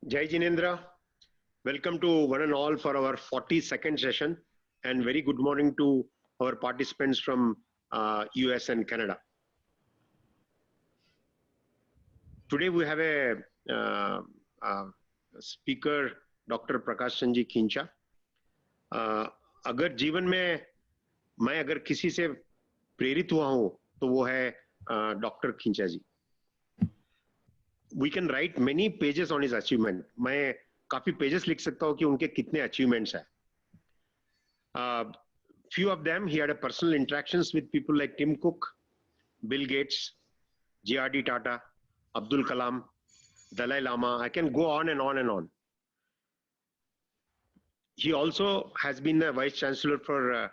Jai Jinendra, welcome to one and all for our 42nd session, and very good morning to our participants from US and Canada. Today we have a speaker, Dr. Prakash Sanji Khincha. अगर जीवन में मैं अगर किसी से प्रेरित हुआ हूं तो वो है डॉक्टर खिंचा जी. We can write many pages on his achievement. मैं काफी pages लिख सकता हूँ कि उनके कितने achievements हैं. Few of them, he had a personal interactions with people like Tim Cook, Bill Gates, J.R.D. Tata, Abdul Kalam, Dalai Lama. I can go on and on and on. He also has been a vice chancellor for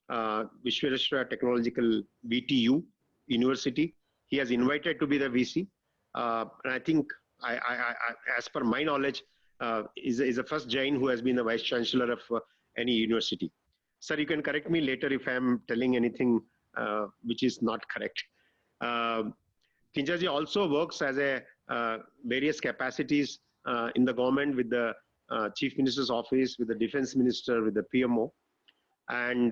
Vishweshwara Technological VTU University. He has invited to be the VC. And I think, as per my knowledge, is the first Jain who has been the vice chancellor of any university. Sir, you can correct me later if I am telling anything which is not correct. Khincha ji also works as a various capacities in the government with the Chief Minister's office, with the Defense Minister, with the PMO. And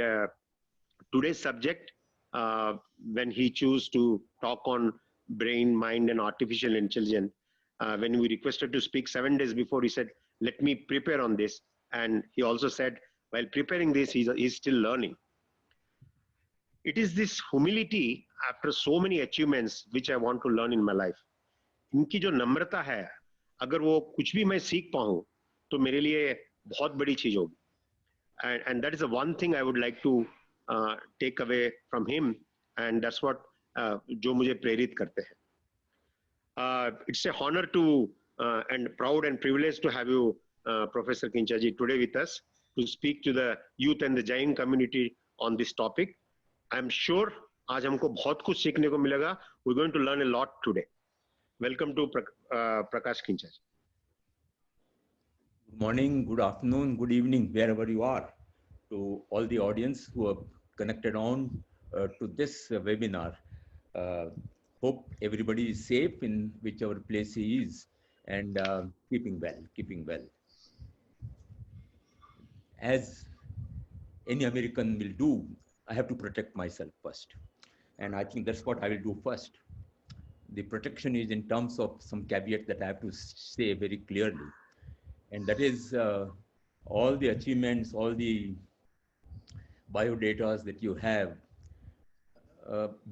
today's subject, when he chose to talk on brain, mind, and artificial intelligence, when we requested to speak 7 days before, he said, let me prepare on this. And he also said, while preparing this, he's still learning. It is this humility after so many achievements which I want to learn in my life. इनकी जो नम्रता है, अगर वो कुछ भी मैं सीख पाऊँ, तो मेरे लिए बहुत बड़ी चीज होगी. And that is the one thing I would like to take away from him, and that's what जो मुझे प्रेरित करते हैं. It's a honor to and proud and privileged to have you, Professor Khincha ji, today with us to speak to the youth and the Jain community on this topic. I'm sure आज हमको बहुत कुछ सीखने को मिलेगा. We're going to learn a lot today. Welcome to Prakash Khincha ji. Good morning, good afternoon, good evening, wherever you are, to all the audience who are connected on to this webinar. Hope everybody is safe in whichever place he is, and keeping well. As any American will do, I have to protect myself first. And I think that's what I will do first. The protection is in terms of some caveat that I have to say very clearly. And that is all the achievements, all the biodata that you have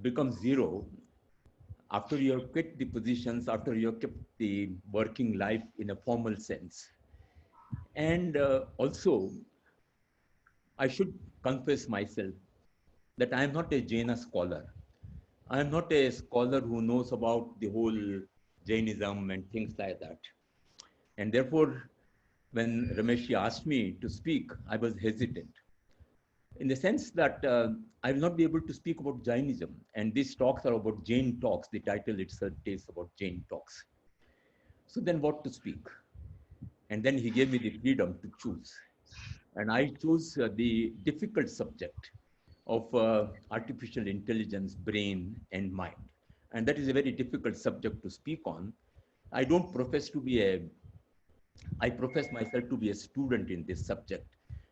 become zero after you have quit the positions, after you have kept the working life in a formal sense. And also, I should confess myself that I am not a Jaina scholar. I am not a scholar who knows about the whole Jainism and things like that. And therefore, when Ramesh asked me to speak, I was hesitant in the sense that I will not be able to speak about Jainism. And these talks are about Jain talks. The title itself is about Jain talks. So then what to speak? And then he gave me the freedom to choose. And I chose the difficult subject of artificial intelligence, brain, and mind. And that is a very difficult subject to speak on. I profess myself to be a student in this subject.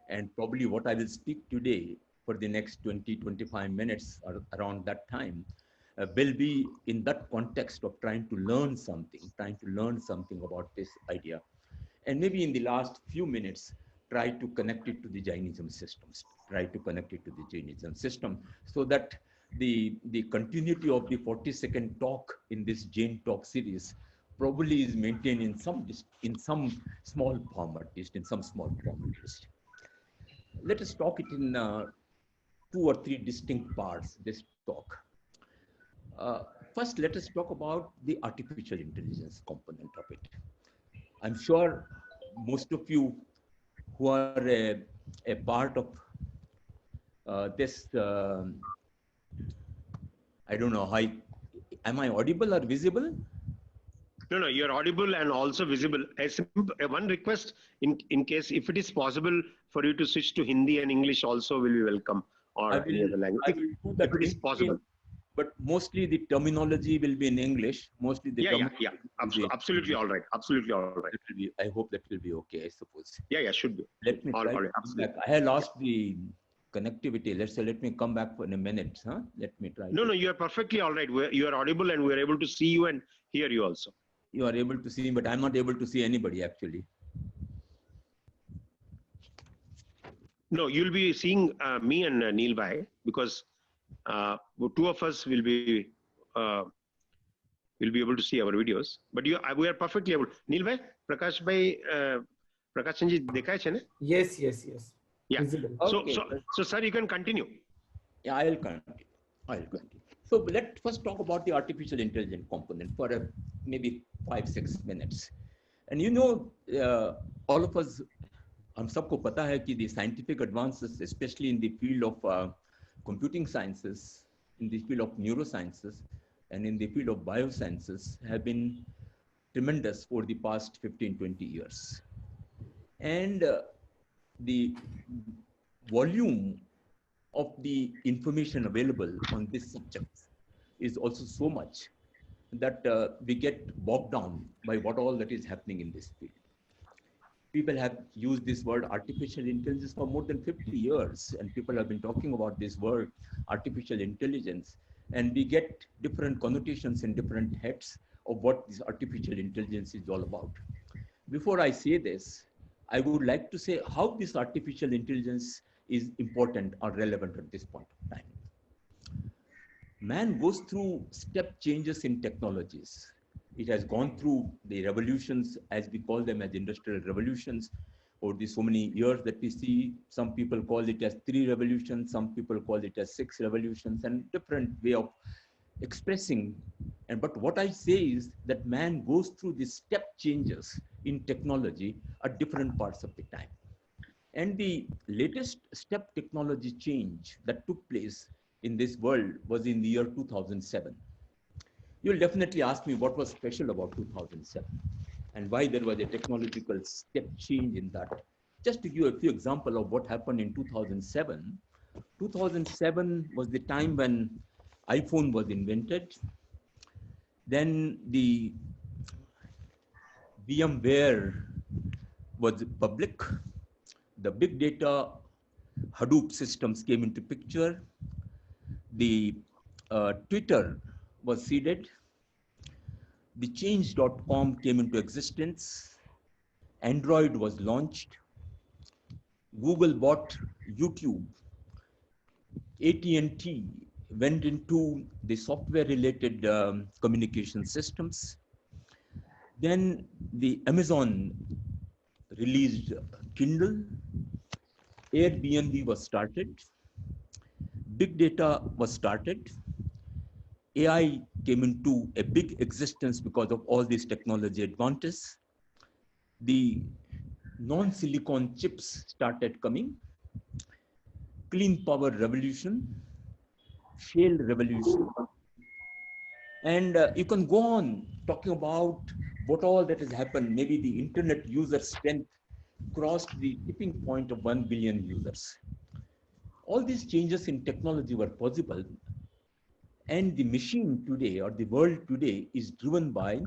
And probably what I will speak today for the next 20-25 minutes or around that time will be in that context of trying to learn something about this idea. And maybe in the last few minutes, try to connect it to the Jainism systems, so that the continuity of the 42nd talk in this Jain talk series probably is maintained in some small form, at least. Let us talk it in 2 or 3 distinct parts, this talk. First, let us talk about the artificial intelligence component of it. I'm sure most of you who are a part of this, I don't know, am I audible or visible? No, you're audible and also visible. One request, in case, if it is possible for you to switch to Hindi and English also will be welcome, or any other language, if it is possible. but mostly the terminology will be in English. Mostly the Yeah, terminology will be, Absolutely all right. Absolutely all right. that will be, I hope that will be okay, I suppose. Yeah, should be. Let me try All to right, come back. absolutely. I have lost the connectivity. Let's say, let me come back for in a minute. Huh? Let me try No, to. no, you are perfectly all right. You are audible and we are able to see you and hear you also. You are able to see me, but I'm not able to see anybody actually. No, you'll be seeing me and Neil Bhai because two of us uh, will be able to see our videos. But we are perfectly able. Neil Bhai, Prakash Bhai, Prakash Ji, dekha hai chhe? Yes, yes, yes. Yeah. Visible. Okay. So, sir, you can continue. Yeah, I'll continue. I'll continue. So let's first talk about the artificial intelligence component for maybe 5-6 minutes. And you know, all of us, हम सबको पता है कि the scientific advances, especially in the field of computing sciences, in the field of neurosciences, and in the field of biosciences have been tremendous for the past 15-20 years. And the volume of the information available on this subject is also so much that we get bogged down by what all that is happening in this field. People have used this word artificial intelligence for more than 50 years, and people have been talking about this word artificial intelligence, and we get different connotations in different heads of what this artificial intelligence is all about. Before I say this, I would like to say how this artificial intelligence is important or relevant at this point of time. Man goes through step changes in technologies. It has gone through the revolutions, as we call them, as industrial revolutions, or the so many years that we see. Some people call it as 3 revolutions, some people call it as 6 revolutions, and different way of expressing. But what I say is that man goes through these step changes in technology at different parts of the time. And the latest step technology change that took place in this world was in the year 2007. You'll definitely ask me what was special about 2007 and why there was a technological step change in that. Just to give a few examples of what happened in 2007, 2007 was the time when iPhone was invented. Then the VMware was public. The big data Hadoop systems came into picture. The Twitter was seeded. The Change.com came into existence. Android was launched. Google bought YouTube. AT&T went into the software-related communication systems. Then the Amazon released Kindle. Airbnb was started. Big data was started. AI came into a big existence because of all these technology advances. The non-silicon chips started coming. Clean power revolution, shale revolution. And you can go on talking about what all that has happened. Maybe the internet user strength crossed the tipping point of 1 billion users. All these changes in technology were possible. And the machine today, or the world today, is driven by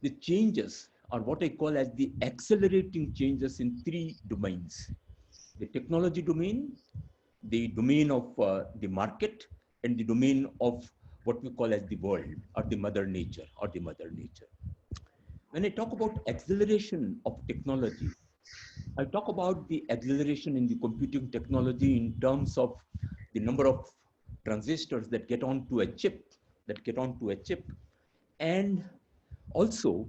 the changes, or what I call as the accelerating changes in 3 domains: the technology domain, the domain of the market, and the domain of what we call as the world, or the mother nature, When I talk about acceleration of technology, I talk about the acceleration in the computing technology in terms of the number of transistors that get onto a chip, and also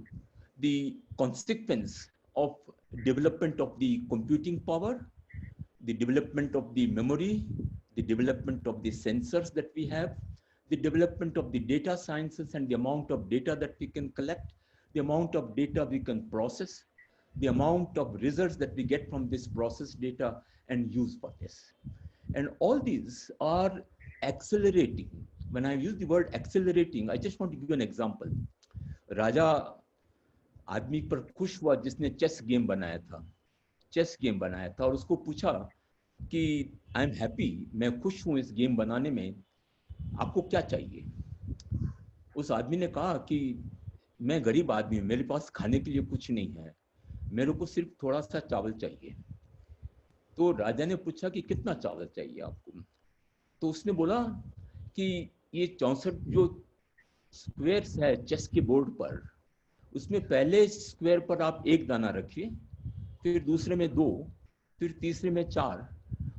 the consequence of development of the computing power, the development of the memory, the development of the sensors that we have, the development of the data sciences and the amount of data that we can collect, the amount of data we can process, the amount of results that we get from this processed data and use for this. And all these are accelerating. When I use the word accelerating, I just want to give you an example. राजा आदमी पर खुश हुआ जिसने chess game बनाया था और उसको पूछा कि आई एम हैप्पी, मैं खुश हूं इस गेम बनाने में, आपको क्या चाहिए? उस आदमी ने कहा कि मैं गरीब आदमी हूँ, मेरे पास खाने के लिए कुछ नहीं है, मेरे को सिर्फ थोड़ा सा चावल चाहिए। तो राजा ने पूछा कि कितना चावल चाहिए आपको? तो उसने बोला कि ये 64 जो स्क्वायर्स है चेस के बोर्ड पर, उसमें पहले स्क्वायर पर आप एक दाना रखिए, फिर दूसरे में दो, फिर तीसरे में चार,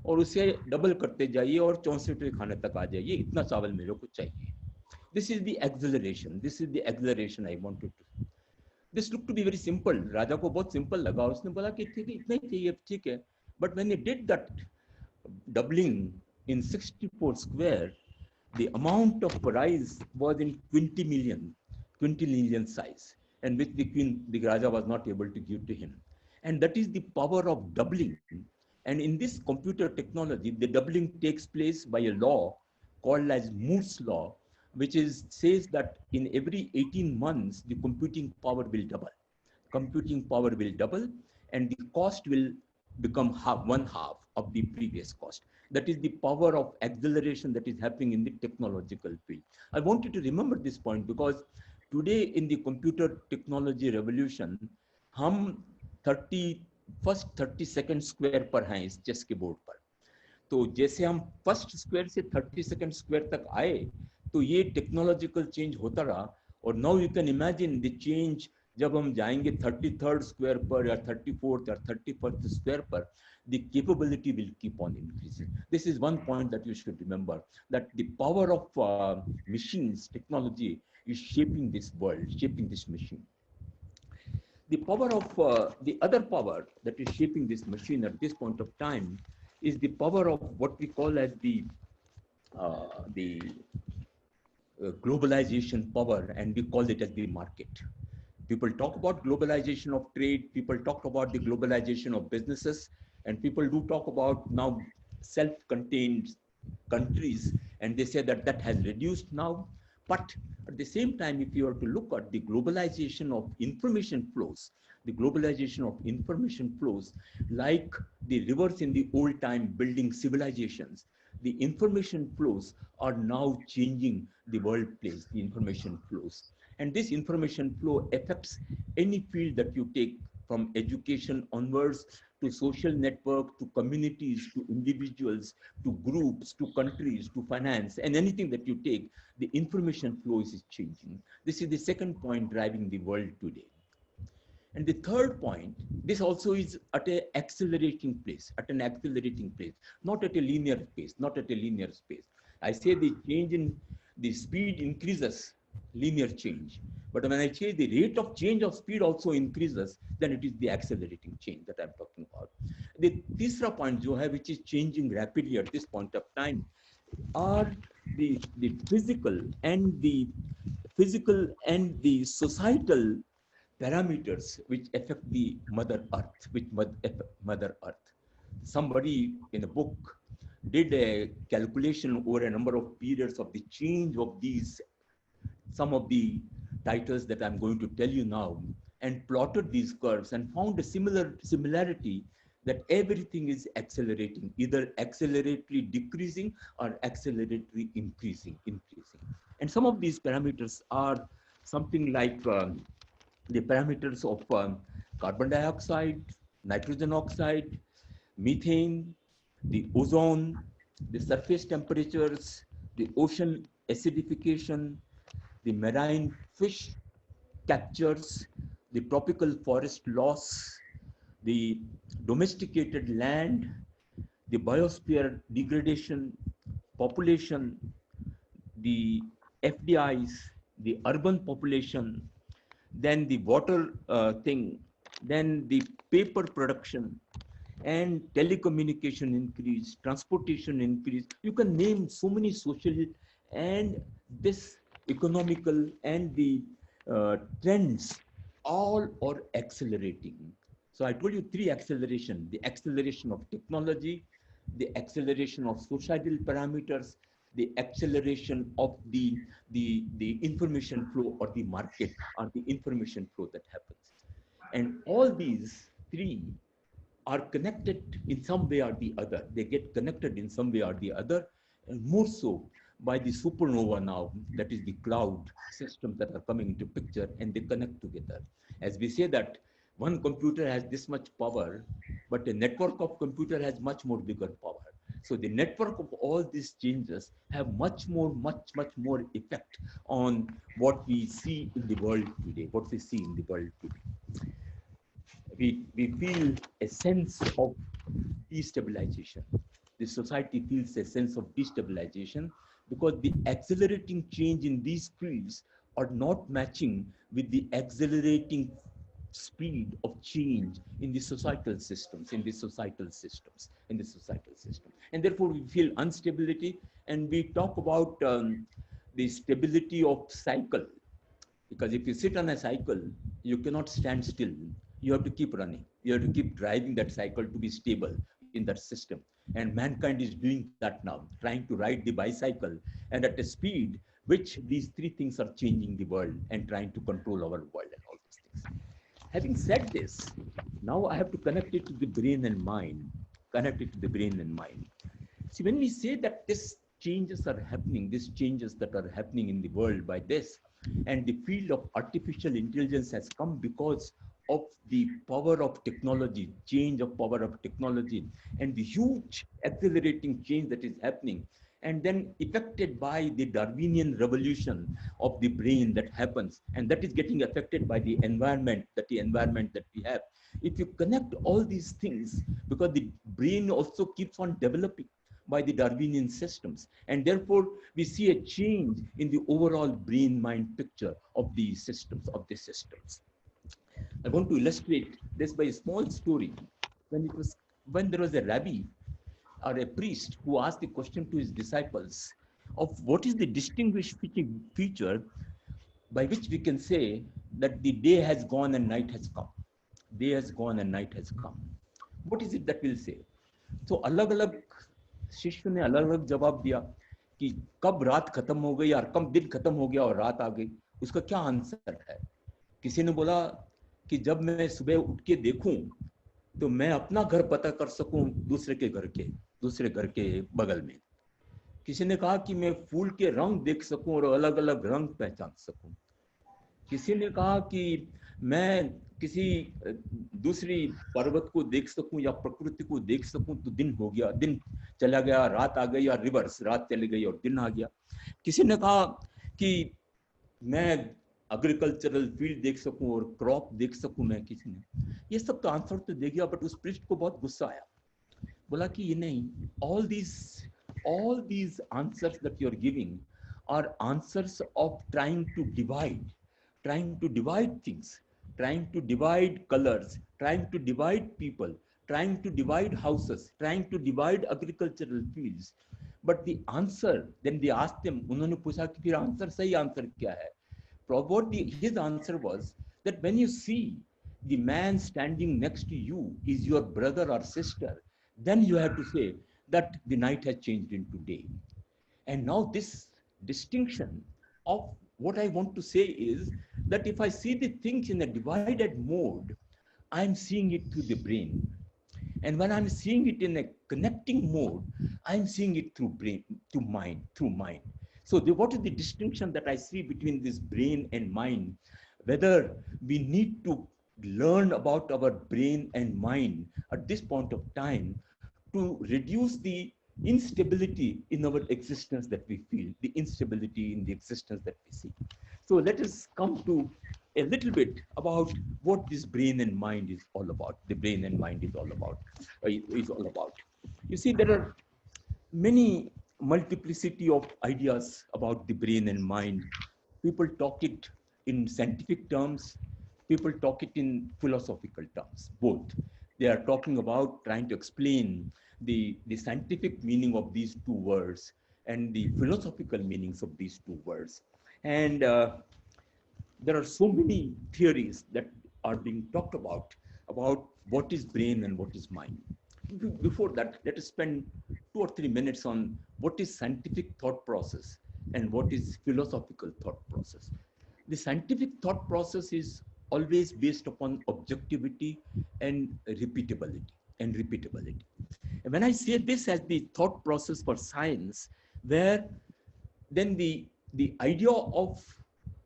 और उसे डबल करते जाइए और 64वें खाने तक आ जाइए, इतना चावल मेरे को चाहिए। This is the acceleration, this is the acceleration I wanted to. This look to be very simple, राजा को बहुत सिंपल लगा, उसने बोला कि ठीक है इतना ही चाहिए, ठीक है। But when he did that doubling in 64 square, the amount of rice was in 20 million size, and which the Raja was not able to give to him. And that is the power of doubling. And in this computer technology, the doubling takes place by a law called as Moore's law, which says that in every 18 months, the computing power will double. Computing power will double, and the cost will become one half of the previous cost. That is the power of acceleration that is happening in the technological field. I want you to remember this point because today in the computer technology revolution, हम 32nd square पर हैं इस chess के board पर। तो जैसे हम first square से 32nd स्क्वायर तक आए, तो ये टेक्नोलॉजिकल चेंज होता रहा, और now you can imagine the change जब हम जाएंगे 33rd स्क्वायर पर या 34th या 31st स्क्वायर पर, the capability will keep on increasing. This is one point that you should remember, that the power of machines, technology is shaping this world, shaping this machine. The power of the other power that is shaping this machine at this point of time is the power of what we call as the globalization power, and we call it as the market. People talk about globalization of trade, people talk about the globalization of businesses, and people do talk about now self-contained countries, and they say that that has reduced now. But at the same time, if you are to look at the globalization of information flows, the globalization of information flows, like the rivers in the old time building civilizations, the information flows are now changing the world place, the information flows. And this information flow affects any field that you take, from education onwards to social network, to communities, to individuals, to groups, to countries, to finance, and anything that you take, the information flows is changing. This is the second point driving the world today. And the third point, this also is at an accelerating pace, not at a linear pace, not at a linear pace. I say the change in the speed increases, linear change. But when I say the rate of change of speed also increases, then it is the accelerating change that I'm talking about. The third point, which is changing rapidly at this point of time, are the physical and the societal parameters which affect the Mother Earth, Mother Earth. Somebody in a book did a calculation over a number of periods of the change of these, some of the titles that I'm going to tell you now, and plotted these curves and found a similarity that everything is accelerating, either acceleratory decreasing or acceleratory increasing. And some of these parameters are something like the parameters of carbon dioxide, nitrogen oxide, methane, the ozone, the surface temperatures, the ocean acidification, the marine fish captures, the tropical forest loss, the domesticated land, the biosphere degradation, population, the FDIs, the urban population, then the water thing, then the paper production, and telecommunication increase, transportation increase. You can name so many social and this economical and the trends all are accelerating. So I told you three acceleration: the acceleration of technology, the acceleration of societal parameters, the acceleration of the information flow or the market or the information flow that happens. And all these three are connected in some way or the other. They get connected in some way or the other, and more so by the supernova now, that is the cloud systems that are coming into picture, and they connect together. As we say that one computer has this much power, but a network of computer has much more bigger power. So the network of all these changes have much more effect on what we see in the world today, what we see in the world today. We feel a sense of destabilization. The society feels a sense of destabilization because the accelerating change in these fields are not matching with the accelerating speed of change in the societal systems, And therefore we feel instability, and we talk about the stability of cycle. Because if you sit on a cycle, you cannot stand still. You have to keep running. You have to keep driving that cycle to be stable in that system. And mankind is doing that now, trying to ride the bicycle and at a speed which these three things are changing the world and trying to control our world and all these things. Having said this, now I have to connect it to the brain and mind. See, when we say that these changes that are happening in the world by this, and the field of artificial intelligence has come because of the power of technology, change of power of technology, and the huge accelerating change that is happening, and then affected by the Darwinian revolution of the brain that happens, and that is getting affected by the environment that we have. If you connect all these things, because the brain also keeps on developing by the Darwinian systems, and therefore we see a change in the overall brain-mind picture of these systems, I want to illustrate this by a small story. When there was a rabbi or a priest who asked the question to his disciples of what is the distinguishing feature by which we can say that the day has gone and night has come. What is it that we'll say? So अलग-अलग शिष्यों ने अलग-अलग जवाब दिया कि कब रात खत्म हो गई और कब दिन खत्म हो गया और रात आ गई, उसका क्या आंसर है? किसी ने बोला कि जब मैं सुबह उठ के देखूं तो मैं अपना घर पता कर सकूं दूसरे घर के बगल में. किसी ने कहा कि मैं फूल के रंग देख सकूं और अलग-अलग रंग पहचान सकूं. किसी ने कहा कि मैं किसी दूसरी पर्वत को देख सकूं या प्रकृति को देख सकूं तो दिन हो गया, दिन चला गया, रात आ गई, या रिवर्स, रात चली गई और दिन आ गया. किसी ने कहा कि मैं एग्रीकल्चरल फील्ड देख सकूं और क्रॉप देख सकूं. मैं किसी ने ये सब तो आंसर तो दे गया, बट उस पृष्ठ को बहुत गुस्सा आया. बोला कि ये नहीं, all these answers that you are giving are answers of trying to divide things, trying to divide colors, trying to divide people, trying to divide houses, trying to divide agricultural fields. But the answer, then they asked them, उन्होंने पूछा कि फिर answer, सही answer क्या है? His answer was that when you see the man standing next to you is your brother or sister, then you have to say that the night has changed into day. And now this distinction of what I want to say is that if I see the things in a divided mode, I'm seeing it through the brain. And when I'm seeing it in a connecting mode, I'm seeing it through mind. So what is the distinction that I see between this brain and mind? Whether we need to learn about our brain and mind at this point of time to reduce the instability in our existence that we feel, the instability in the existence that we see. So let us come to a little bit about what this brain and mind is all about. You see, there are many multiplicity of ideas about the brain and mind. People talk it in scientific terms, people talk it in philosophical terms, both. They are talking about trying to explain the scientific meaning of these two words and the philosophical meanings of these two words. And there are so many theories that are being talked about what is brain and what is mind. Before that, let us spend 2 or 3 minutes on what is scientific thought process and what is philosophical thought process. The scientific thought process is always based upon objectivity and repeatability. And when I say this as the thought process for science, where then the idea of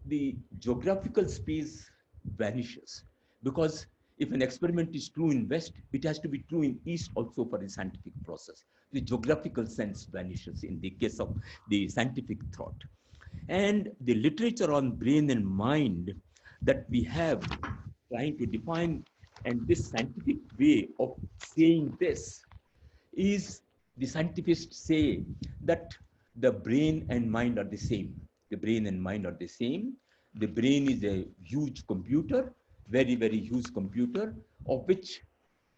the geographical space vanishes, because if an experiment is true in West, it has to be true in East also for the scientific process. The geographical sense vanishes in the case of the scientific thought. And the literature on brain and mind that we have trying to define, and this scientific way of saying this is, the scientists say that the brain and mind are the same. The brain and mind are the same. The brain is a huge computer, very, very huge computer, of which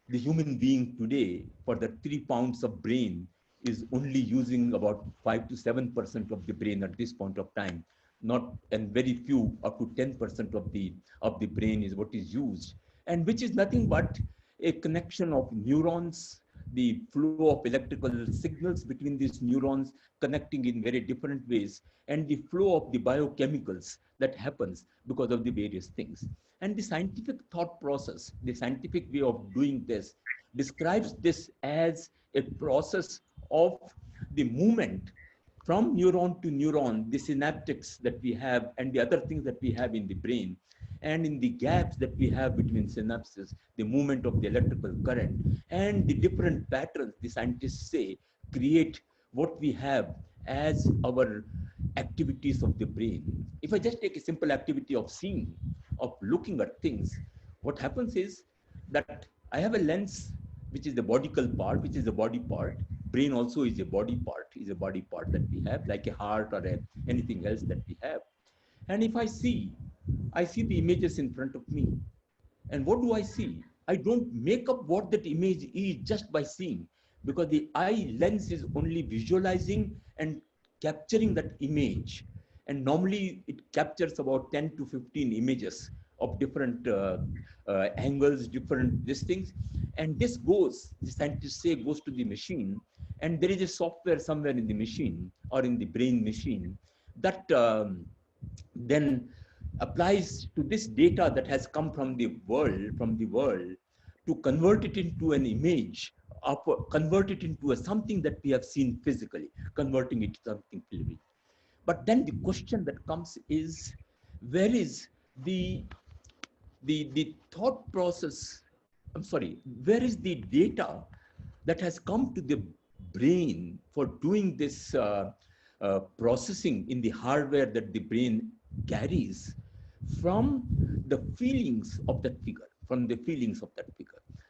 the human being today, for the 3 pounds of brain, is only using about 5 to 7% of the brain at this point of time. Not, and very few, up to 10% of the brain is what is used, and which is nothing but a connection of neurons, the flow of electrical signals between these neurons connecting in very different ways, and the flow of the biochemicals that happens because of the various things. And the scientific thought process, the scientific way of doing this, describes this as a process of the movement from neuron to neuron, the synaptics that we have and the other things that we have in the brain, and in the gaps that we have between synapses, the movement of the electrical current, and the different patterns, the scientists say, create what we have as our activities of the brain. If I just take a simple activity of seeing, of looking at things, what happens is that I have a lens, which is the bodical part, which is the body part. Brain also is a body part, that we have, like a heart or anything else that we have. And if I see the images in front of me. And what do I see? I don't make up what that image is just by seeing, because the eye lens is only visualizing and capturing that image. And normally it captures about 10 to 15 images of different angles, different these things. And this goes, the scientists say, goes to the machine. And there is a software somewhere in the machine or in the brain machine that then applies to this data that has come from the world to convert it into an image, convert it into something that we have seen physically, converting it to something physically. But then the question that comes is, where is the thought process? I'm sorry, where is the data that has come to the brain for doing this processing in the hardware that the brain carries from the feelings of that figure,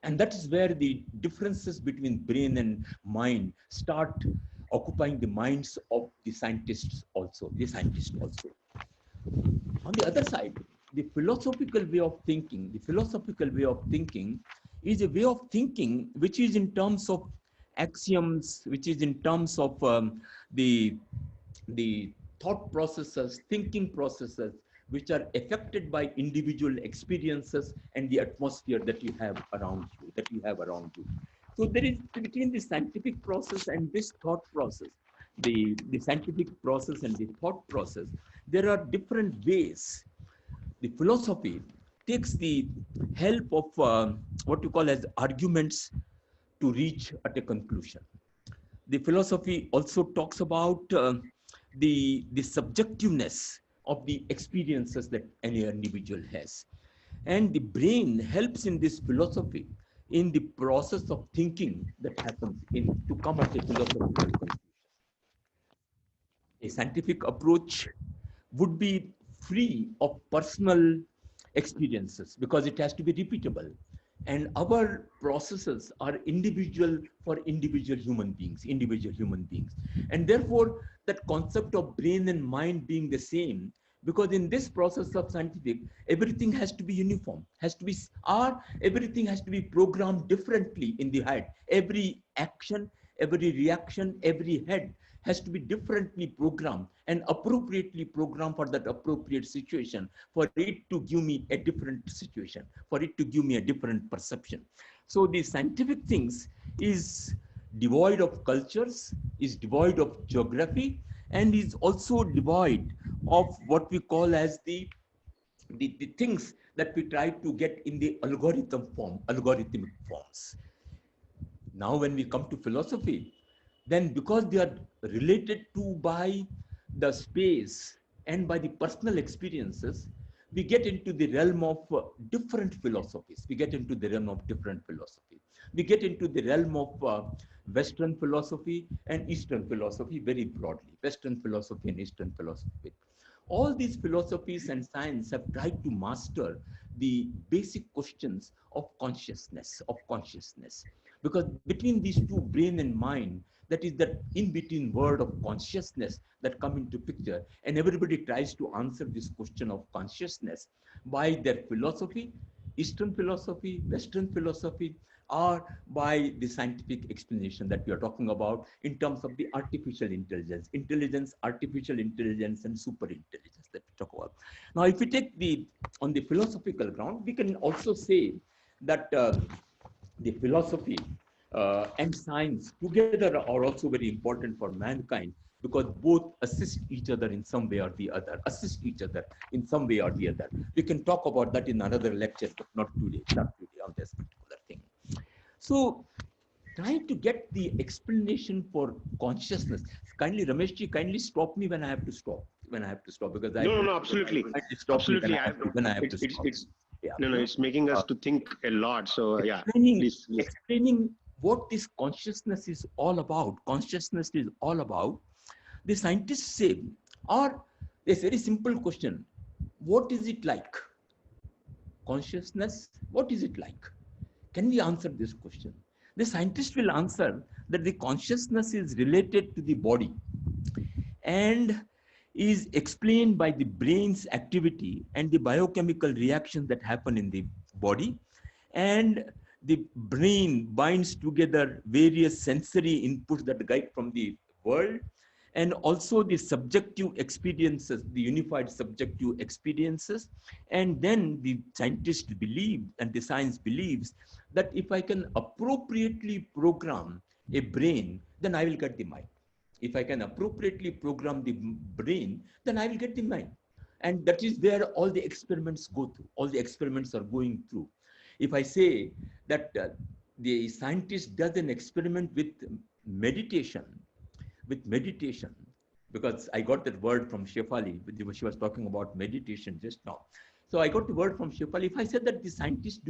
And that is where the differences between brain and mind start occupying the minds of the scientists also, On the other side, the philosophical way of thinking is a way of thinking which is in terms of axioms, which is in terms of the thought processes, thinking processes, which are affected by individual experiences and the atmosphere that you have around you. So there is, between the scientific process and this thought process, the scientific process and the thought process, there are different ways. The philosophy takes the help of what you call as arguments to reach at a conclusion. The philosophy also talks about the subjectiveness of the experiences that any individual has. And the brain helps in this philosophy, in the process of thinking that happens to come at a philosophical conclusion. A scientific approach would be free of personal experiences because it has to be repeatable. And our processes are individual for individual human beings. And therefore, that concept of brain and mind being the same, because in this process of scientific, everything has to be uniform, everything has to be programmed differently in the head. Every action, every reaction, every head has to be differently programmed and appropriately programmed for that appropriate situation, for it to give me a different situation, for it to give me a different perception. So the scientific things is devoid of cultures, is devoid of geography, and is also devoid of what we call as the things that we try to get in the algorithmic forms. Now, when we come to philosophy, then because they are related to by the space and by the personal experiences, we get into the realm of different philosophies. We get into the realm of different philosophies. We get into the realm of Western philosophy and Eastern philosophy very broadly. Western philosophy and Eastern philosophy. All these philosophies and science have tried to master the basic questions of consciousness. Because between these two, brain and mind, that is that in between word of consciousness that come into picture, and everybody tries to answer this question of consciousness by their philosophy, Eastern philosophy, Western philosophy, or by the scientific explanation that we are talking about in terms of the artificial intelligence, artificial intelligence, and super intelligence that we talk about. Now, if we take on the philosophical ground, we can also say that the philosophy and science together are also very important for mankind, because both assist each other in some way or the other, We can talk about that in another lecture, but not today on this particular thing. So, trying to get the explanation for consciousness. Kindly, Rameshji, kindly stop me when I have to stop. Because No, absolutely. kindly stop me when I have to stop. Yeah. No, it's making us to think a lot. So yeah, explaining, please. explaining what this consciousness is all about. The scientists say, or a very simple question: what is it like? Consciousness, what is it like? Can we answer this question? The scientist will answer that the consciousness is related to the body and is explained by the brain's activity and the biochemical reactions that happen in the body. And the brain binds together various sensory inputs that get from the world, and also the subjective experiences, the unified subjective experiences. And then the scientists believe, and the science believes, that if I can appropriately program a brain, then I will get the mind. If I can appropriately program the brain, then I will get the mind. And that is where all the experiments go through. All the experiments are going through. If I say that the scientist does an experiment with meditation, because I got that word from Shefali, she was talking about meditation just now. So I got the word from Shefali. If I said that the scientist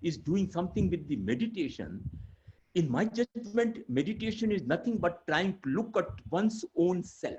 is doing something with the meditation, in my judgment, meditation is nothing but trying to look at one's own self,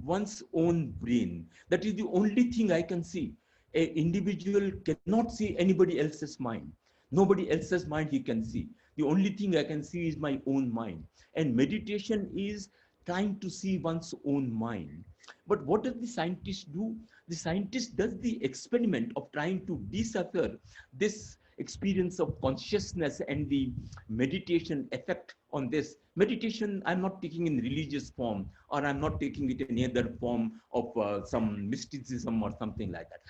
one's own brain. That is the only thing I can see. An individual cannot see anybody else's mind. Nobody else's mind he can see. The only thing I can see is my own mind. And meditation is trying to see one's own mind. But what does the scientist do? The scientist does the experiment of trying to decipher this experience of consciousness and the meditation effect on this. Meditation, I'm not taking in religious form, or I'm not taking it in any other form of some mysticism or something like that.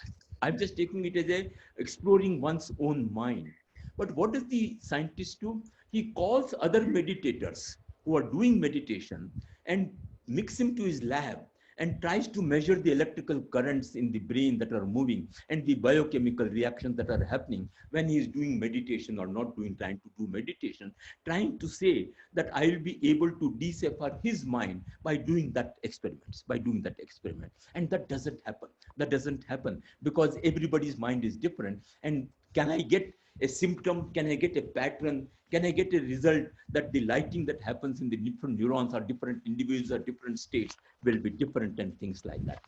I'm just taking it as a exploring one's own mind. But what does the scientist do? He calls other meditators who are doing meditation and mix him to his lab and tries to measure the electrical currents in the brain that are moving and the biochemical reactions that are happening when he is doing meditation or not trying to do meditation, trying to say that I will be able to decipher his mind by doing that experiment. And that doesn't happen because everybody's mind is different. And can I get a symptom? Can I get a pattern? Can I get a result that the lighting that happens in the different neurons or different individuals or different states will be different, and things like that.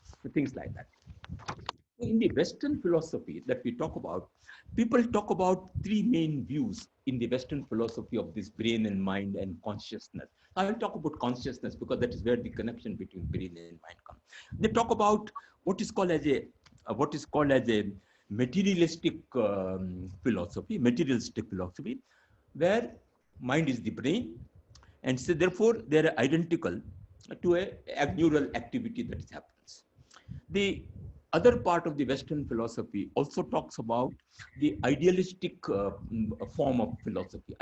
In the Western philosophy that we talk about, people talk about three main views in the Western philosophy of this brain and mind and consciousness. I will talk about consciousness because that is where the connection between brain and mind comes. They talk about what is called as a materialistic philosophy, where mind is the brain, and so therefore they are identical to a neural activity that happens. The other part of the Western philosophy also talks about the idealistic form of philosophy,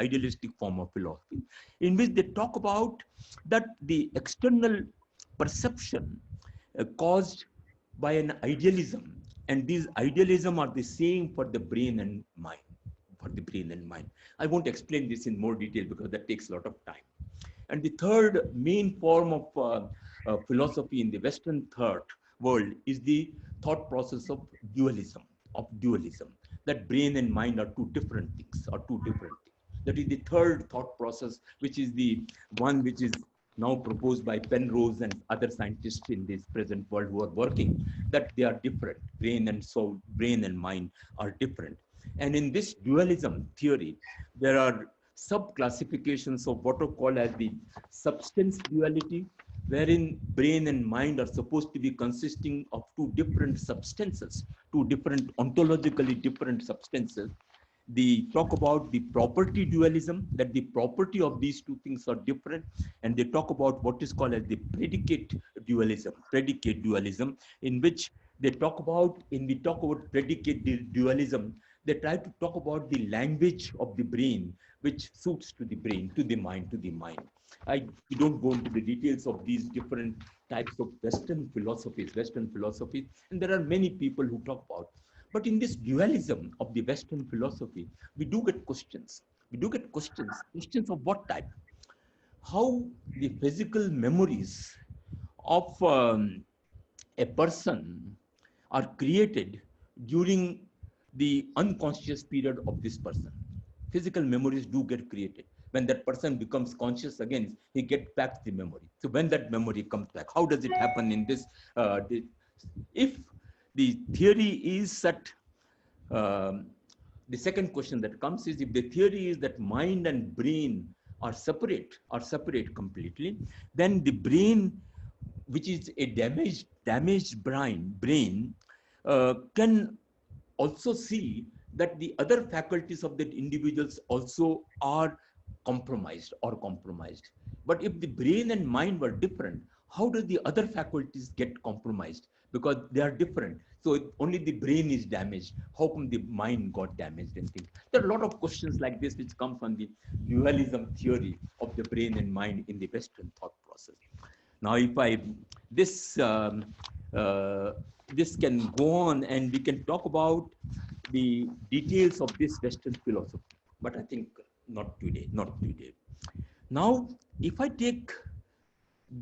in which they talk about that the external perception caused by an idealism, and these idealism are the same for the brain and mind. I won't explain this in more detail because that takes a lot of time. And the third main form of philosophy in the Western thought world is the thought process of dualism, that brain and mind are two different things, That is the third thought process, which is the one which is now proposed by Penrose and other scientists in this present world who are working, that they are different. Brain and soul, brain and mind are different. And in this dualism theory, there are sub-classifications of what are called as the substance duality, wherein brain and mind are supposed to be consisting of two different substances, two different ontologically different substances. They talk about the property dualism, that the property of these two things are different, and they talk about what is called as the predicate dualism, in which they talk about, predicate dualism, they try to talk about the language of the brain, which suits to the brain, to the mind. We don't go into the details of these different types of Western philosophies, and there are many people who talk about. But in this dualism of the Western philosophy, we do get questions. Questions of what type? How the physical memories of a person are created during the unconscious period of this person. Physical memories do get created. When that person becomes conscious again, he gets back the memory. So when that memory comes back, how does it happen in this? If the theory is that, the second question that comes is, if the theory is that mind and brain are separate completely, then the brain, which is a damaged brain, can also see that the other faculties of that individuals also are compromised. But if the brain and mind were different, how do the other faculties get compromised? Because they are different. So only the brain is damaged. How come the mind got damaged and things? There are a lot of questions like this which come from the dualism theory of the brain and mind in the Western thought process. Now, this can go on and we can talk about the details of this Western philosophy, but I think not today. Now, if I take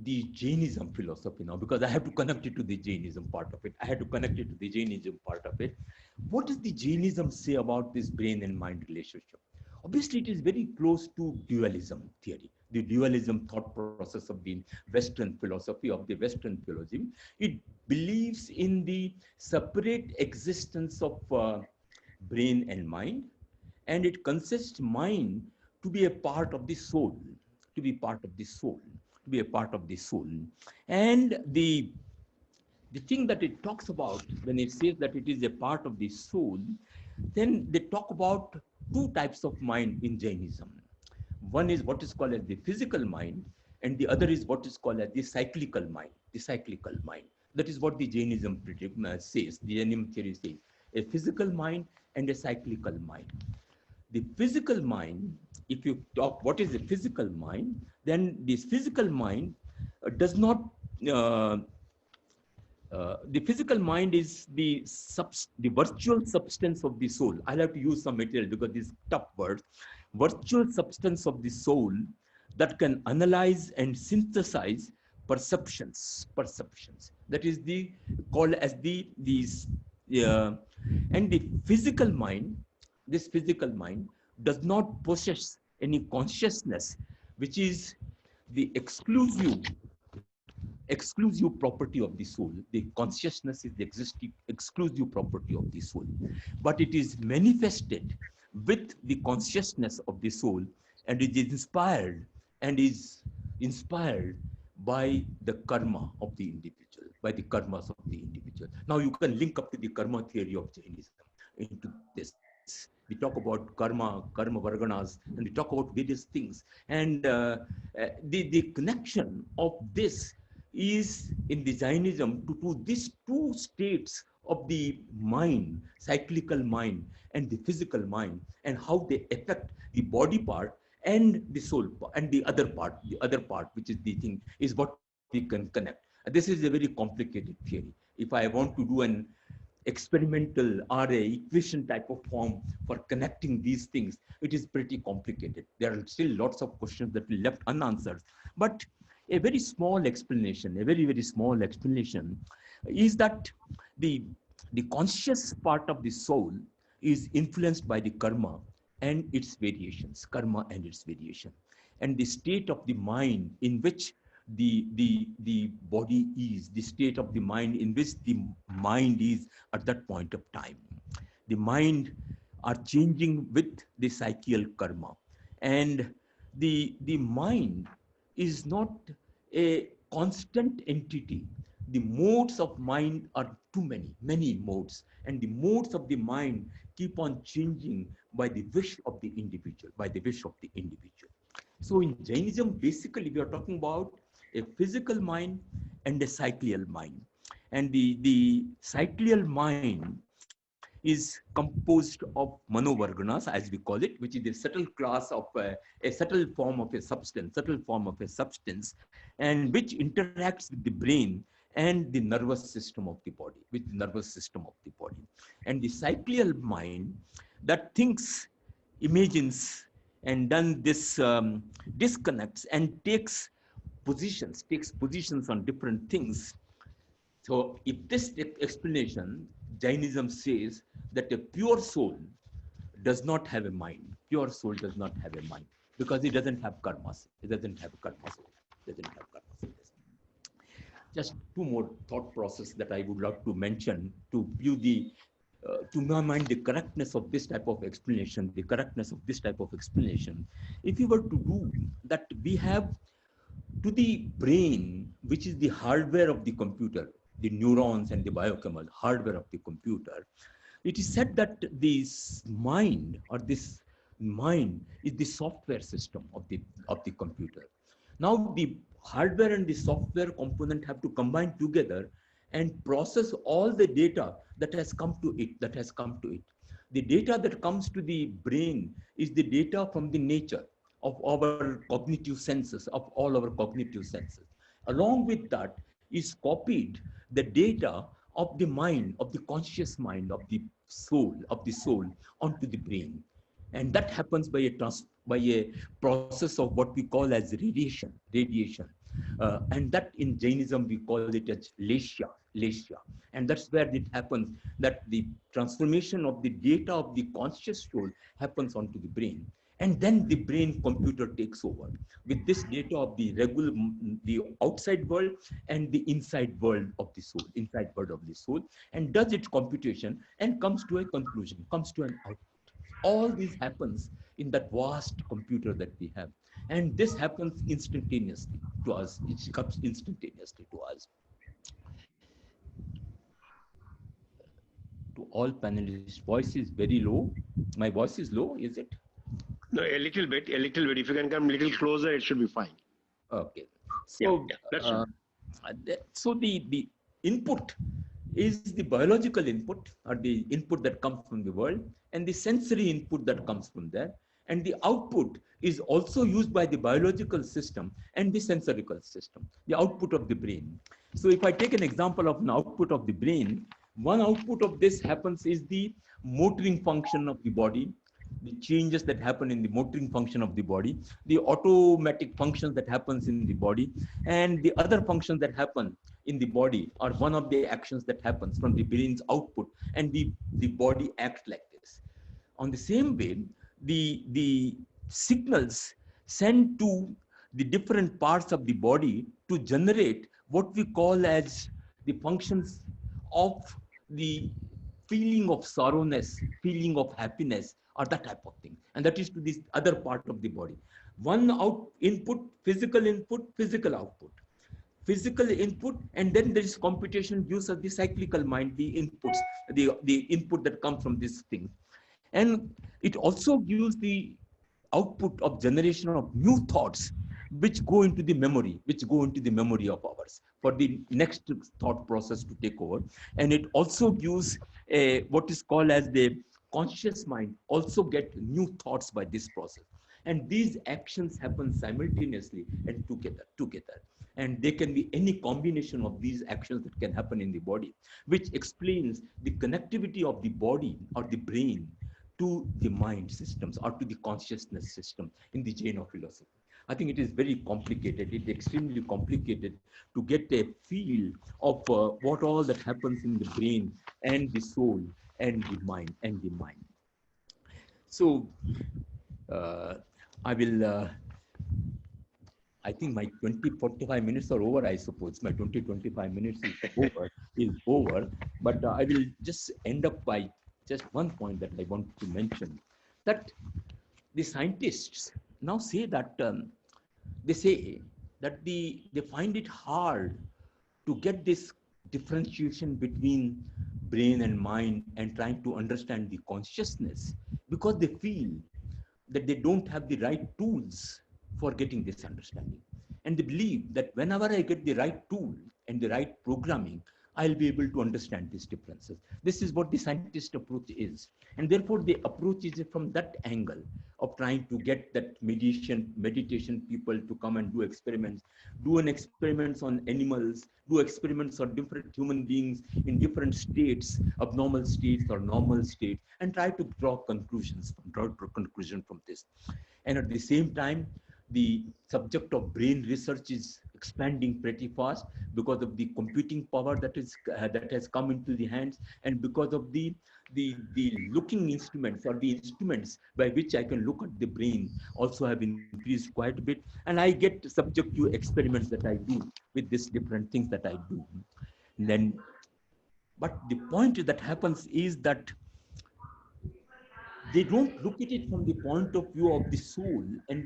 the Jainism philosophy now, because I have to connect it to the Jainism part of it. What does the Jainism say about this brain and mind relationship? Obviously, it is very close to dualism theory, the dualism thought process of the Western philosophy, It believes in the separate existence of brain and mind, and it consists mind to be a part of the soul, And the thing that it talks about when it says that it is a part of the soul, then they talk about two types of mind in Jainism. One is what is called as the physical mind, and the other is what is called as the cyclical mind. That is what the Jainism says, the Jainism theory says, a physical mind and a cyclical mind. The physical mind, if you talk what is the physical mind, then this physical mind does not, the physical mind is the virtual substance of the soul. I'll have to use some material because these tough words. Virtual substance of the soul that can analyze and synthesize perceptions. That is called as and the physical mind, this physical mind does not possess any consciousness, which is the exclusive property of the soul. The consciousness is the exclusive property of the soul, but it is manifested with the consciousness of the soul, and it is inspired by the karma of the individual, by the karmas of the individual. Now you can link up to the karma theory of Jainism into this. We talk about karma varganas, and we talk about various things. And the connection of this is in the Jainism to these two states of the mind, cyclical mind and the physical mind, and how they affect the body part and the soul part, and the other part, which is the thing, is what we can connect. This is a very complicated theory. If I want to do experimental or a equation type of form for connecting these things, it is pretty complicated. There are still lots of questions that are left unanswered. But a very small explanation, a very, very small explanation is that the, the conscious part of the soul is influenced by the karma and its variations, karma and its variation. And the state of the mind in which the body is, the state of the mind in which the mind is at that point of time. The mind are changing with the psychical karma. And the mind is not a constant entity. The modes of mind are too many, many modes. And the modes of the mind keep on changing by the wish of the individual, by the wish of the individual. So in Jainism, basically, we are talking about a physical mind and a cyclical mind. And the cyclical mind is composed of manovarganas, as we call it, which is the subtle class of a subtle form of a substance, and which interacts with the brain and the nervous system of the body, with the nervous system of the body. And the cyclical mind that thinks, imagines, and then this disconnects and takes positions on different things. So if this explanation, Jainism says that a pure soul does not have a mind. Pure soul does not have a mind because it doesn't have karmas. It doesn't have karmas. It doesn't have karmas. Just two more thought process that I would love to mention to view the to my mind, the correctness of this type of explanation, If you were to do that, we have to the brain, which is the hardware of the computer, the neurons and the biochemical hardware of the computer. It is said that this mind is the software system of the computer. Now the hardware and the software component have to combine together and process all the data that has come to it. The data that comes to the brain is the data from the nature of our cognitive senses, of all our cognitive senses. Along with that is copied the data of the mind, of the conscious mind, of the soul, onto the brain. And that happens by a process of what we call as radiation. And that in Jainism, we call it as lesha. And that's where it happens, that the transformation of the data of the conscious soul happens onto the brain. And then the brain computer takes over with this data of the outside world and the inside world of the soul, and does its computation and comes to a conclusion, comes to an output. All this happens in that vast computer that we have. And this happens instantaneously to us. It comes instantaneously to us. To all panelists, voice is very low. My voice is low, is it? No, a little bit. If you can come a little closer, it should be fine. Okay. So, so the input is the biological input, or the input that comes from the world, and the sensory input that comes from there. And the output is also used by the biological system and the sensorical system, the output of the brain. So if I take an example of an output of the brain, one output of this happens is the motoring function of the body, the changes that happen in the motoring function of the body, the automatic functions that happens in the body, and the other functions that happen in the body are one of the actions that happens from the brain's output, and the body acts like this. On the same way, the signals sent to the different parts of the body to generate what we call as the functions of the feeling of sorrowness, feeling of happiness, or that type of thing. And that is to this other part of the body. One input, physical output. Physical input, and then there is computation use of the cyclical mind, the inputs, the input that comes from this thing. And it also gives the output of generation of new thoughts, which go into the memory, of ours for the next thought process to take over. And it also gives what is called as the conscious mind also get new thoughts by this process. And these actions happen simultaneously and together. And there can be any combination of these actions that can happen in the body, which explains the connectivity of the body or the brain to the mind systems or to the consciousness system in the Jain philosophy. I think it is very complicated. It's extremely complicated to get a feel of what all that happens in the brain and the soul and the mind and the mind. So uh, I will, I think my 20, 45 minutes are over, I suppose. My 20, 25 minutes is over. But I will just end up by just one point that I want to mention, that the scientists now say that they say that they find it hard to get this differentiation between brain and mind and trying to understand the consciousness, because they feel that they don't have the right tools for getting this understanding. And they believe that whenever I get the right tool and the right programming, I'll be able to understand these differences. This is what the scientist approach is. And therefore, the approach is from that angle of trying to get that meditation people to come and do experiments, do an experiments on animals, do experiments on different human beings in different states, abnormal states or normal states, and try to draw conclusion from this. And at the same time, the subject of brain research is expanding pretty fast because of the computing power that has come into the hands, and because of the looking instruments or the instruments by which I can look at the brain also have increased quite a bit. And I get subject to experiments that I do with these different things that I do. And then, but the point that happens is that they don't look at it from the point of view of the soul and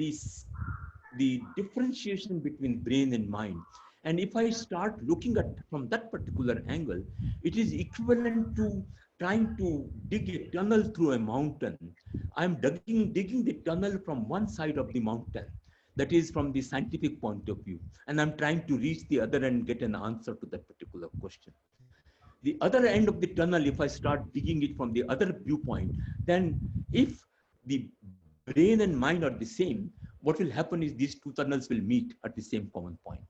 the differentiation between brain and mind. And if I start looking at from that particular angle, it is equivalent to trying to dig a tunnel through a mountain. I'm digging the tunnel from one side of the mountain, that is from the scientific point of view, and I'm trying to reach the other end and get an answer to that particular question. The other end of the tunnel, if I start digging it from the other viewpoint, then if the brain and mind are the same, what will happen is these two tunnels will meet at the same common point.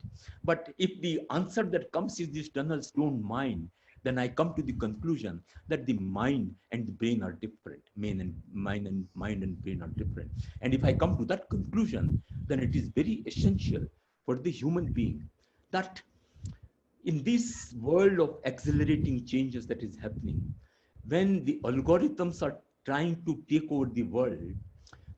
But if the answer that comes is these tunnels don't mind, then I come to the conclusion that the mind and the brain are different. Mind and brain are different. And if I come to that conclusion, then it is very essential for the human being that in this world of accelerating changes that is happening, when the algorithms are trying to take over the world,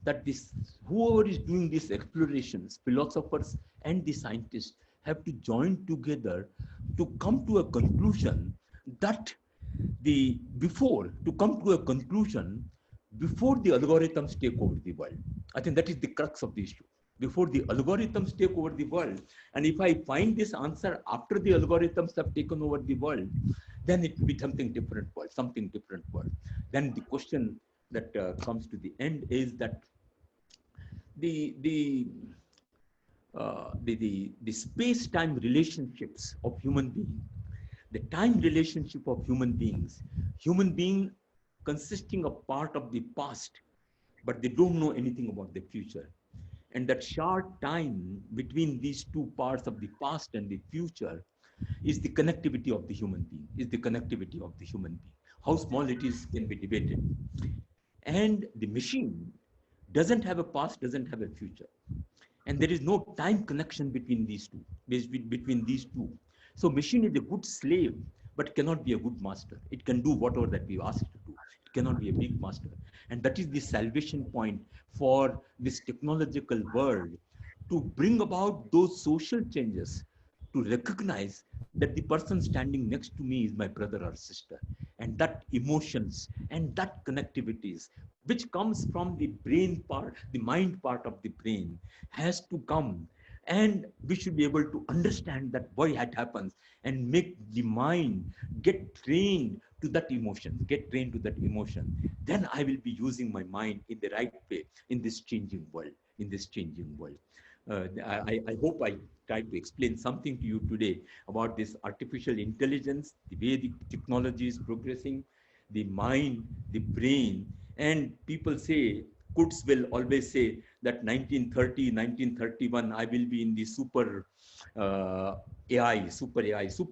that this whoever is doing these explorations, philosophers and the scientists, have to join together to come to a conclusion that before the algorithms take over the world. I think that is the crux of the issue. Before the algorithms take over the world, and if I find this answer after the algorithms have taken over the world, then it will be something different world. Then the question that comes to the end is that the space-time relationships of human beings, the time relationship of human being consisting of part of the past, but they don't know anything about the future. And that short time between these two parts of the past and the future is the connectivity of the human being, How small it is can be debated. And the machine doesn't have a past, doesn't have a future. And there is no time connection between these two. So machine is a good slave, but cannot be a good master. It can do whatever that we ask it to do. It cannot be a big master. And that is the salvation point for this technological world, to bring about those social changes, to recognize that the person standing next to me is my brother or sister. And that emotions and that connectivities, which comes from the brain part, the mind part of the brain, has to come. And we should be able to understand that why it happens, and make the mind get trained to that emotion. Then I will be using my mind in the right way in this changing world. I hope I tried to explain something to you today about this artificial intelligence, the way the technology is progressing, the mind, the brain. And people say Kutz will always say that 1930, 1931, I will be in the super AI, super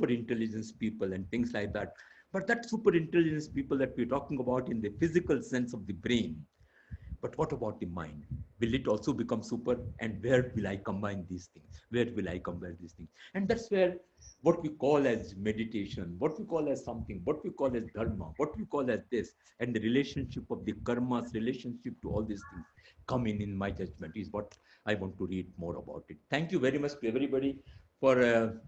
intelligence people and things like that. But that super intelligence people that we're talking about in the physical sense of the brain, but what about the mind? Will it also become super? And where will I combine these things? Where will I combine these things? And that's where what we call as meditation, what we call as something, what we call as dharma, what we call as this, and the relationship of the karmas, relationship to all these things come in my judgment is what I want to read more about it. Thank you very much to everybody for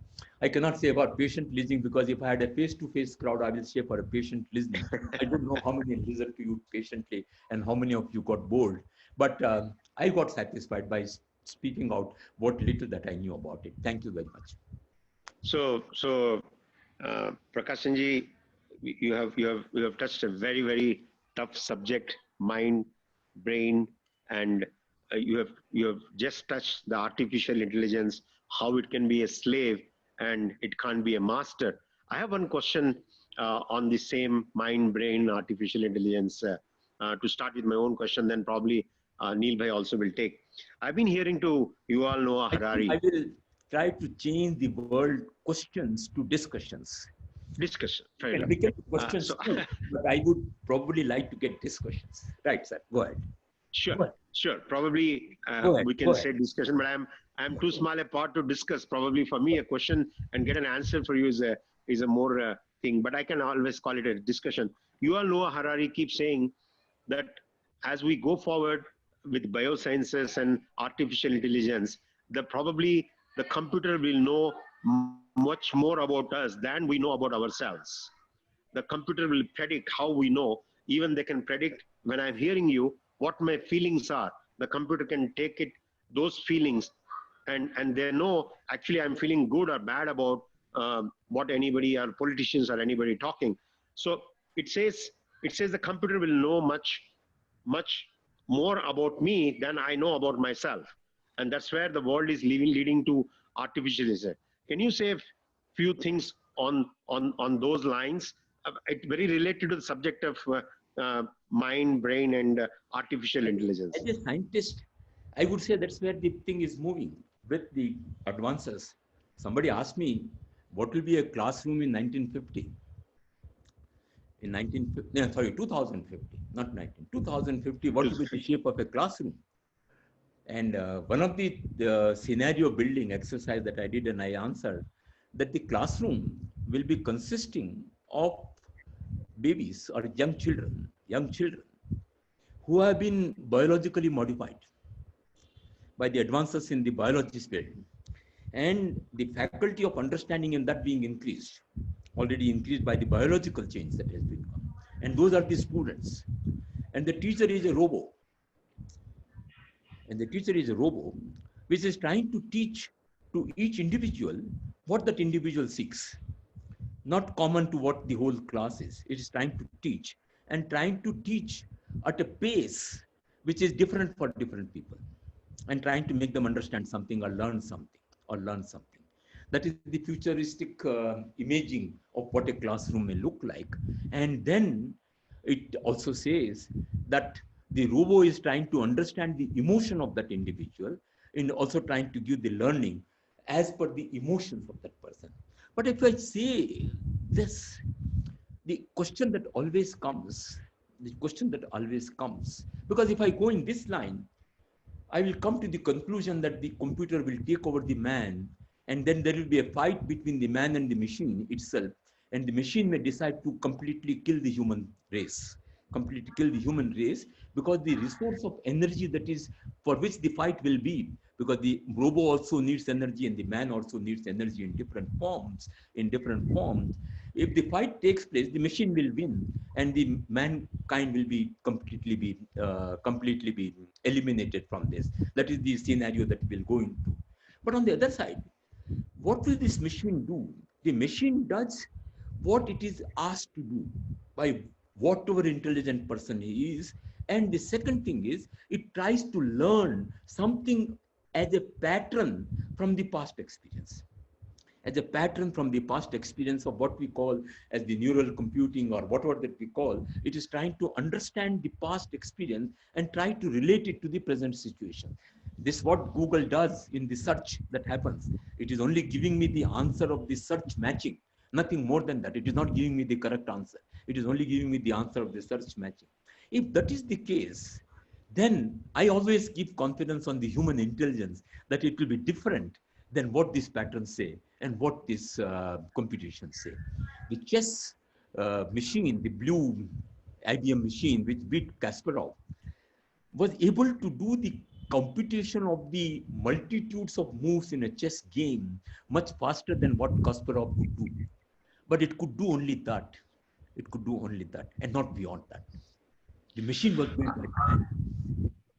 I cannot say about patient listening, because if I had a face-to-face crowd, I will say for a patient listening. I don't know how many listened to you patiently and how many of you got bored, but I got satisfied by speaking out what little that I knew about it. Thank you very much. So, Prakashanji, you have touched a very tough subject, mind, brain, and you have just touched the artificial intelligence, how it can be a slave and it can't be a master. I have one question on the same mind, brain, artificial intelligence. To start with my own question, then probably Neil Bhai also will take. I've been hearing to Yuval Noah Harari. I will try to change the word questions to discussions. Discussion. Fair And enough. we get questions too, but I would probably like to get discussions. Right, sir. Go ahead. Sure. Probably we can say discussion, but I'm too small a part to discuss. Probably for me, a question and get an answer for you is a more thing. But I can always call it a discussion. Yuval Noah Harari keeps saying that as we go forward with biosciences and artificial intelligence, probably the computer will know much more about us than we know about ourselves. The computer will predict how we know. Even they can predict when I'm hearing you what my feelings are. The computer can take those feelings, and they know actually I'm feeling good or bad about what anybody or politicians or anybody talking. So it says the computer will know much more about me than I know about myself, and that's where the world is leading to artificial intelligence. Can you say a few things on those lines? It's very related to the subject of mind, brain, and artificial intelligence. As a scientist, I would say that's where the thing is moving with the advances. Somebody asked me, what will be a classroom in 1950? In 2050, not 2050, what will be the shape of a classroom? And one of the scenario building exercise that I did, and I answered that the classroom will be consisting of babies or young children who have been biologically modified by the advances in the biology field, and the faculty of understanding in that being already increased by the biological change that has been come. And those are the students. And the teacher is a robot. And the teacher is a robot which is trying to teach to each individual what that individual seeks. Not common to what the whole class is. It is trying to teach, and trying to teach at a pace which is different for different people, and trying to make them understand something or learn something. That is the futuristic imaging of what a classroom may look like. And then it also says that the robot is trying to understand the emotion of that individual, and also trying to give the learning as per the emotions of that person. But if I say this, the question that always comes, because if I go in this line, I will come to the conclusion that the computer will take over the man, and then there will be a fight between the man and the machine itself, and the machine may decide to completely kill the human race, because the resource of energy that is for which the fight will be, because the robot also needs energy and the man also needs energy in different forms. If the fight takes place, the machine will win, and the mankind will be completely be eliminated from this. That is the scenario that we'll go into. But on the other side, what will this machine do? The machine does what it is asked to do by whatever intelligent person he is. And the second thing is, it tries to learn something as a pattern from the past experience. as a pattern from the past experience of what we call as the neural computing or whatever that we call. It is trying to understand the past experience and try to relate it to the present situation. This is what Google does in the search that happens. It is only giving me the answer of the search matching, nothing more than that. It is not giving me the correct answer. It is only giving me the answer of the search matching. If that is the case, then I always give confidence on the human intelligence that it will be different than what these patterns say and what these computations say. The chess machine, the blue IBM machine, which beat Kasparov, was able to do the computation of the multitudes of moves in a chess game much faster than what Kasparov could do. But it could do only that. It could do only that and not beyond that. The machine was built like that.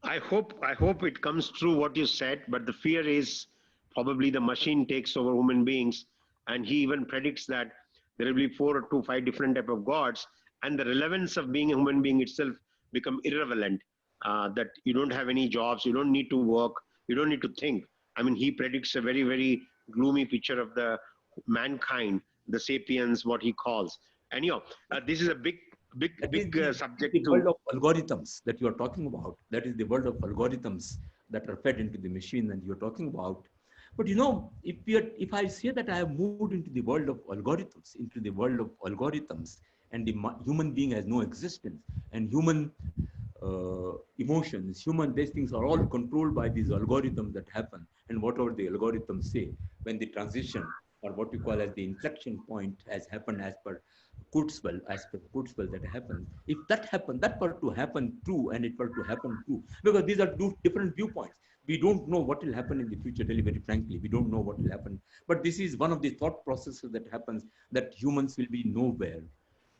I hope it comes true what you said, but the fear is probably the machine takes over human beings, and he even predicts that there will be 4 to 5 different type of gods, and the relevance of being a human being itself become irrelevant. That you don't have any jobs, you don't need to work, you don't need to think. I mean, he predicts a very, very gloomy picture of the mankind, the sapiens, what he calls. Anyhow, this is a big subject the to world of algorithms that you are talking about. That is the world of algorithms that are fed into the machine that you're talking about. But you know, if I say that I have moved into the world of algorithms, and the human being has no existence, and human emotions, human these things are all controlled by these algorithms that happen, and whatever the algorithms say, when the transition or what we call as the inflection point has happened as per Kurzweil, that happens. If that happened, that were to happen true, and it were to happen true, because these are two different viewpoints. We don't know what will happen in the future, really, very frankly. We don't know what will happen. But this is one of the thought processes that happens, that humans will be nowhere.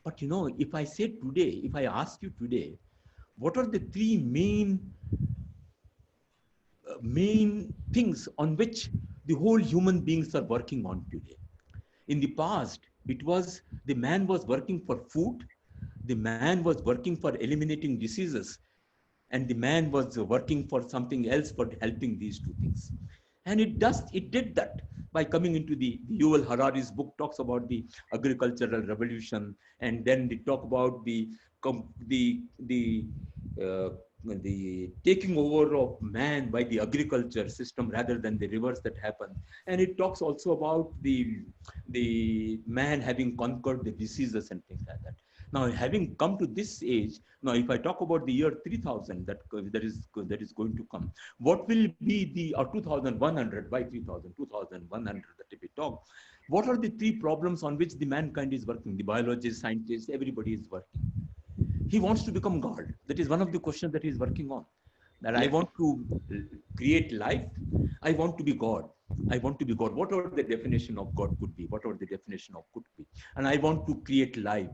But you know, if I say today, if I ask you today, what are the three main things on which the whole human beings are working on today? In the past, it was the man was working for food, the man was working for eliminating diseases, and the man was working for something else for helping these two things. And it did that by coming into the Yuval Harari's book talks about the agricultural revolution, and then they talk about the taking over of man by the agriculture system rather than the reverse that happened. And it talks also about the man having conquered the diseases and things like that. Now, having come to this age, now if I talk about the year 3000 that is going to come, what will be the 2100 by 3000, 2100 that we talk? What are the three problems on which the mankind is working? The biologists, scientists, everybody is working. He wants to become God. That is one of the questions that he is working on. That I want to create life. I want to be God. I want to be God. Whatever the definition of God could be, whatever the definition of could be. And I want to create life.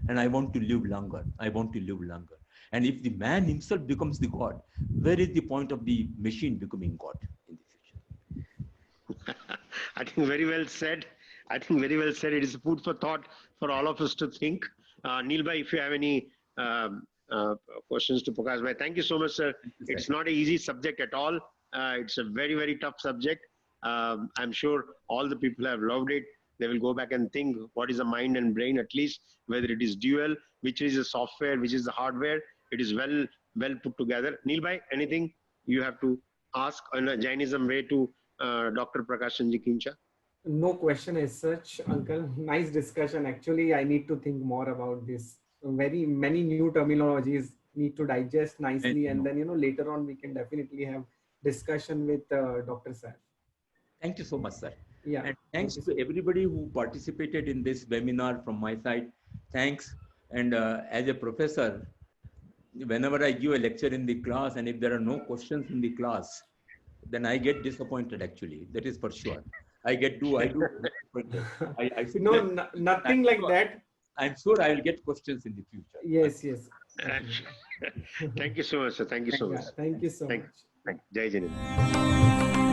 And I want to live longer. I want to live longer. And if the man himself becomes the God, where is the point of the machine becoming God in the future? I think very well said. It is food for thought for all of us to think. Neil bhai, if you have any questions to Prakash bhai. Thank you so much, sir. It's not an easy subject at all. It's a very, very tough subject. I'm sure all the people have loved it. They will go back and think what is the mind and brain, at least, whether it is dual, which is the software, which is the hardware. It is well put together. Neil bhai, anything you have to ask on a Jainism way to Dr. Prakash Chandji Kincha? No question as such, Uncle. Nice discussion. Actually, I need to think more about this. Very many new terminologies need to digest nicely, and then later on we can definitely have discussion with Dr. Sir. Thank you so much, sir. Yeah. And thanks to everybody who participated in this webinar from my side. Thanks. And as a professor, whenever I give a lecture in the class, and if there are no questions in the class, then I get disappointed. Actually, that is for sure. I do. Nothing like that. I'm sure I will get questions in the future. Yes. Thank you so much, sir. Thank you so much. Thank you so much. Jai Jain.